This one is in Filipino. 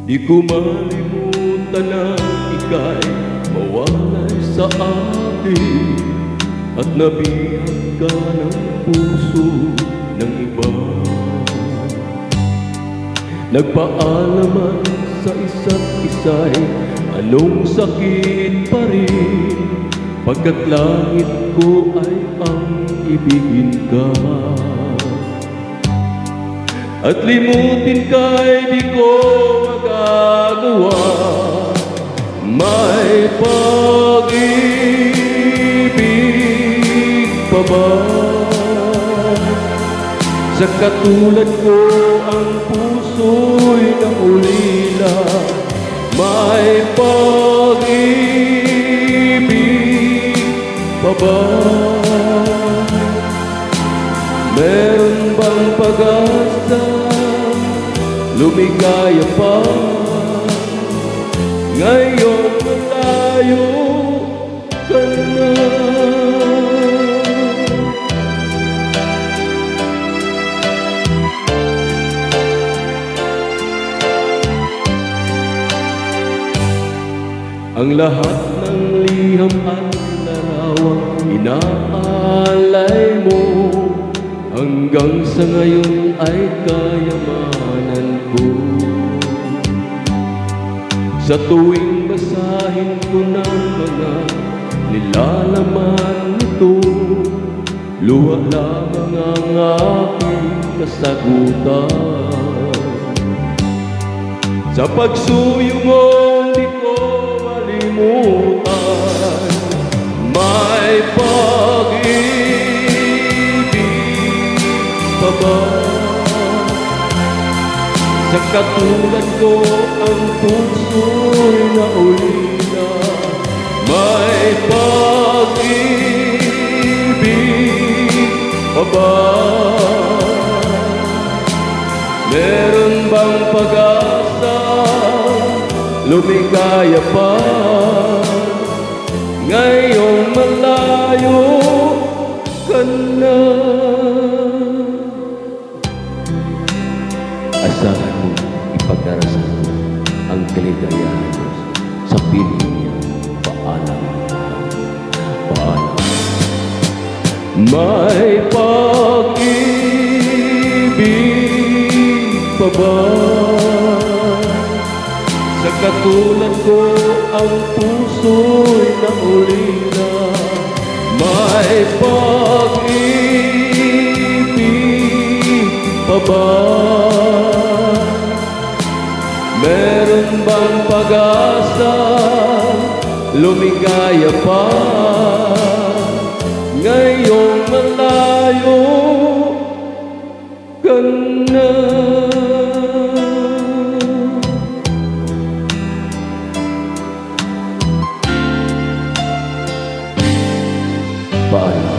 Di ko malimutan na ika'y mawalay sa akin at nabihag ka ng puso ng iba. Nagpaalaman sa isa't isa'y anong sakit pa rin, pagkat langit ko ay ang ibigin ka. At limutin ka'y di ko magagawa. May pag-ibig pa ba sa katulad ko ang puso'y naulila? May pag-ibig pa ba? Meron bang pag-asa, lumigaya pa? Ngayon malayo ka na. Ang lahat ng liham at larawan inaalay mo, hanggang sa ngayon ay kayamanan ko. Sa tuwing basahin ko ng mga nilalaman nito, luha lamang ang aking kasagutan. Sa pagsuyo mo di ko malimutan, may pag-ibig pa ba? Sa katulad ko ang puso'y naulila. May pag-ibig pa ba? Meron bang pag-asa, lumigaya pa? Ngayong malayo ka na. Asahan mo ipagdarasal mo ang kaligayahan mo sa piling niya. Paalam. Paalam. May pag-ibig pa ba? Sa katulad ko ang puso'y naulila. May pag-ibig pa ba? Meron bang pag-asa, lumigaya pa? Ngayong malayo ka na. Paalam.